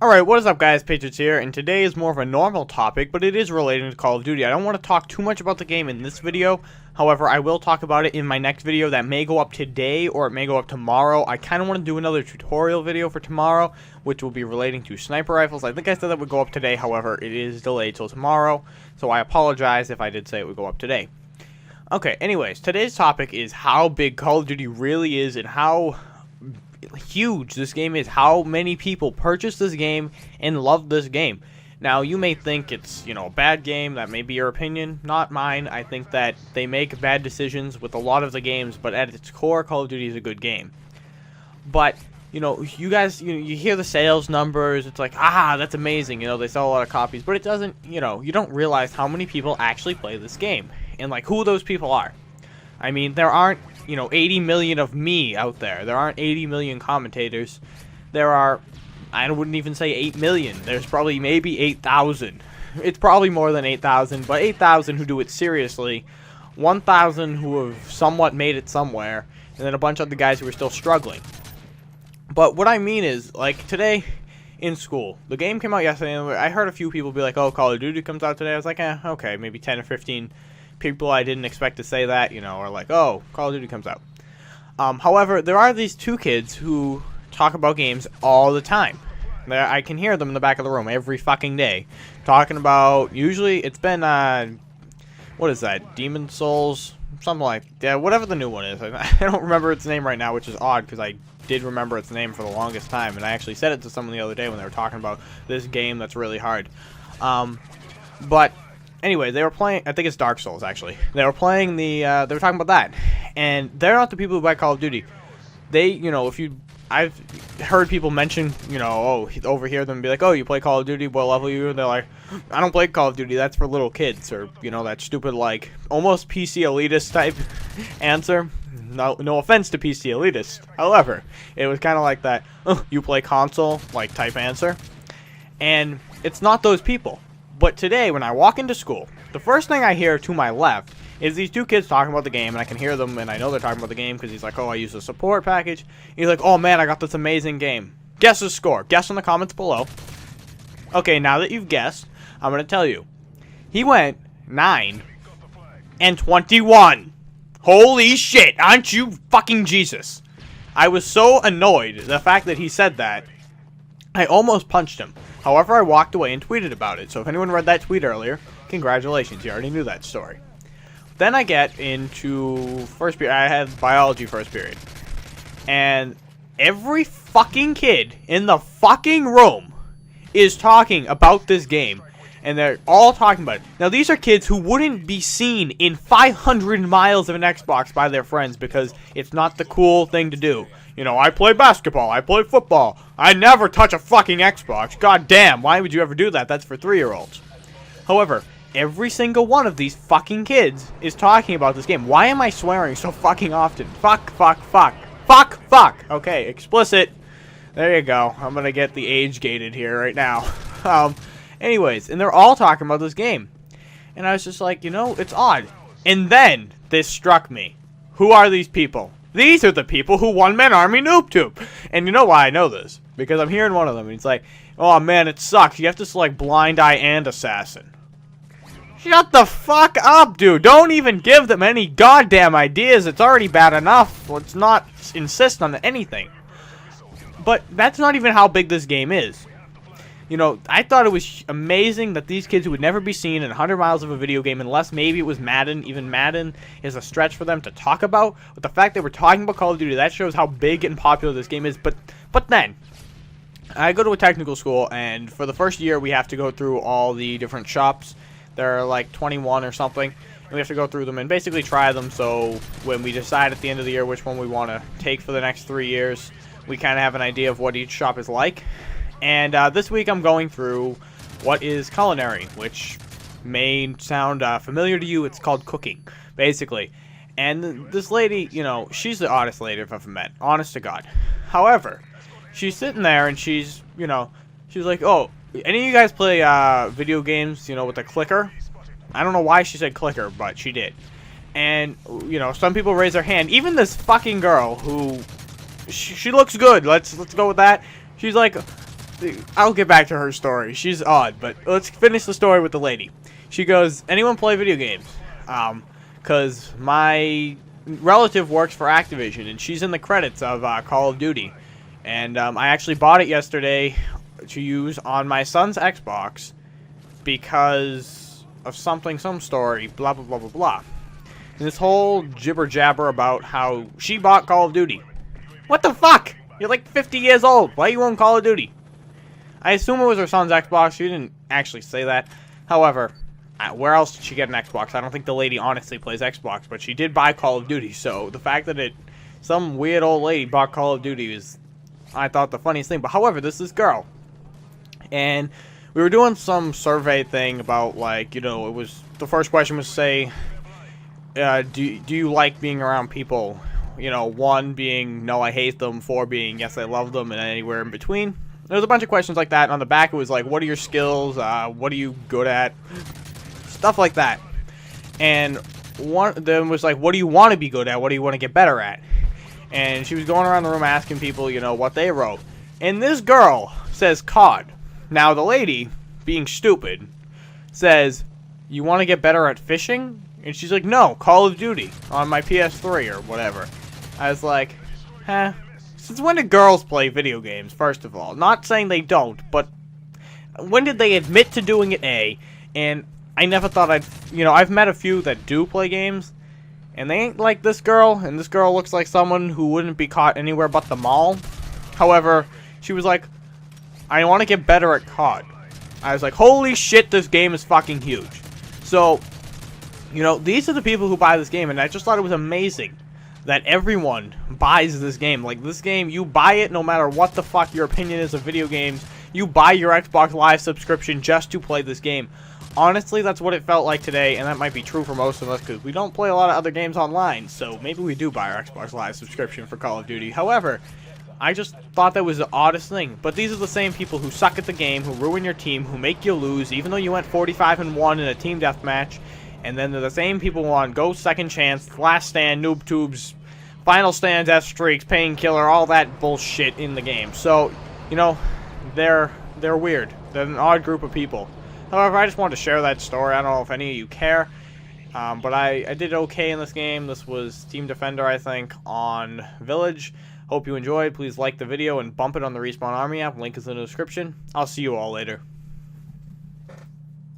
Alright, what is up guys, Patriots here, and today is more of a normal topic, but it is relating to Call of Duty. I don't want to talk too much about the game in this video, however, I will talk about it in my next video that may go up today, or it may go up tomorrow. I kind of want to do another tutorial video for tomorrow, which will be relating to sniper rifles. I think I said that would go up today, however, it is delayed till tomorrow, so I apologize if I did say it would go up today. Okay, anyways, today's topic is how big Call of Duty really is, and how huge this game is, how many people purchase this game and love this game. Now, you may think it's, a bad game. That may be your opinion, not mine. I think that they make bad decisions with a lot of the games, but at its core, Call of Duty is a good game. But, you guys, you hear the sales numbers, it's like, that's amazing, they sell a lot of copies, but it doesn't, you don't realize how many people actually play this game, and, who those people are. I mean, there aren't 80 million of me out there. There aren't 80 million commentators. There are, I wouldn't even say 8 million. There's probably maybe 8,000. It's probably more than 8,000, but 8,000 who do it seriously, 1,000 who have somewhat made it somewhere, and then a bunch of the guys who are still struggling. But what I mean is, today in school, the game came out yesterday, and I heard a few people be like, oh, Call of Duty comes out today. I was like, okay, maybe 10 or 15 people I didn't expect to say that, are like, oh, Call of Duty comes out. However, there are these two kids who talk about games all the time. I can hear them in the back of the room every fucking day, talking about, usually it's been, what is that, Demon Souls, something like, yeah, whatever the new one is. I don't remember its name right now, which is odd, because I did remember its name for the longest time, and I actually said it to someone the other day when they were talking about this game that's really hard. But anyway, they were playing, I think it's Dark Souls, actually. They were playing they were talking about that. And they're not the people who buy Call of Duty. They, I've heard people mention, overhear them be like, oh, you play Call of Duty, what level are you? And they're like, I don't play Call of Duty, that's for little kids. Or, that stupid, almost PC elitist type answer. No offense to PC elitist. However, it was kind of like that, oh, you play console, type answer. And it's not those people. But today, when I walk into school, the first thing I hear to my left is these two kids talking about the game, and I can hear them, and I know they're talking about the game because he's like, oh, I use the support package. He's like, oh, man, I got this amazing game. Guess his score. Guess in the comments below. Okay, now that you've guessed, I'm going to tell you. He went 9 and 21. Holy shit, aren't you fucking Jesus? I was so annoyed, the fact that he said that, I almost punched him. However, I walked away and tweeted about it. So if anyone read that tweet earlier, congratulations, you already knew that story. Then I get into first period. I had biology first period. And every fucking kid in the fucking room is talking about this game. And they're all talking about it. Now, these are kids who wouldn't be seen in 500 miles of an Xbox by their friends because it's not the cool thing to do. I play basketball, I play football, I never touch a fucking Xbox. God damn, why would you ever do that? That's for 3-year-olds. However, every single one of these fucking kids is talking about this game. Why am I swearing so fucking often? Fuck, fuck, fuck. Fuck, fuck. Okay, explicit. There you go. I'm gonna get the age gated here right now. Anyways, and they're all talking about this game. And I was just like, it's odd. And then this struck me. Who are these people? These are the people who one-man army noob tube. And you know why I know this? Because I'm hearing one of them, and he's like, oh man, it sucks. You have to select blind eye and assassin. Shut the fuck up, dude. Don't even give them any goddamn ideas. It's already bad enough. Let's not insist on anything. But that's not even how big this game is. I thought it was amazing that these kids who would never be seen in 100 miles of a video game, unless maybe it was Madden, even Madden is a stretch for them to talk about, but the fact that we're talking about Call of Duty, that shows how big and popular this game is. But then, I go to a technical school, and for the first year, we have to go through all the different shops. There are 21 or something, and we have to go through them and basically try them, so when we decide at the end of the year which one we want to take for the next 3 years, we kind of have an idea of what each shop is like. And this week I'm going through what is culinary, which may sound familiar to you. It's called cooking, basically. And this lady, she's the oddest lady I've ever met, honest to God. However, she's sitting there and she's like, oh, any of you guys play video games, with a clicker? I don't know why she said clicker, but she did. And, some people raise their hand. Even this fucking girl who, she looks good. Let's go with that. She's like, I'll get back to her story. She's odd, but let's finish the story with the lady. She goes, anyone play video games? Because my relative works for Activision, and she's in the credits of Call of Duty. And I actually bought it yesterday to use on my son's Xbox because of some story, blah, blah, blah, blah, blah. And this whole jibber-jabber about how she bought Call of Duty. What the fuck? You're like 50 years old. Why you own Call of Duty? I assume it was her son's Xbox. She didn't actually say that. However, where else did she get an Xbox? I don't think the lady honestly plays Xbox, but she did buy Call of Duty. So the fact that some weird old lady bought Call of Duty is, I thought, the funniest thing. But however, this girl, and we were doing some survey thing about, like, you know, it was, the first question was say, do you like being around people? You know, 1 being, no, I hate them, 4 being, yes, I love them, and anywhere in between. There was a bunch of questions like that, and on the back it was like, what are your skills, what are you good at, stuff like that. And one of them was like, what do you want to be good at, what do you want to get better at? And she was going around the room asking people, you know, what they wrote. And this girl says COD. Now the lady, being stupid, says, you want to get better at fishing? And she's like, no, Call of Duty on my PS3 or whatever. I was like, huh? Since when do girls play video games, first of all? Not saying they don't, but when did they admit to doing it, A? And I never thought I've met a few that do play games, and they ain't like this girl, and this girl looks like someone who wouldn't be caught anywhere but the mall. However, she was like, I want to get better at COD. I was like, holy shit, this game is fucking huge. So, you know, these are the people who buy this game, and I just thought it was amazing that everyone buys this game. Like, this game, you buy it no matter what the fuck your opinion is of video games. You buy your Xbox Live subscription just to play this game. Honestly, that's what it felt like today, and that might be true for most of us, because we don't play a lot of other games online, so maybe we do buy our Xbox Live subscription for Call of Duty. However, I just thought that was the oddest thing. But these are the same people who suck at the game, who ruin your team, who make you lose, even though you went 45-1 in a team deathmatch. And then they're the same people who on Go Second Chance, Last Stand, Noob Tubes, Final Stand, Death Streaks, Painkiller, all that bullshit in the game. So, you know, they're weird. They're an odd group of people. However, I just wanted to share that story. I don't know if any of you care. But I did okay in this game. This was Team Defender, I think, on Village. Hope you enjoyed. Please like the video and bump it on the Respawn Army app. Link is in the description. I'll see you all later.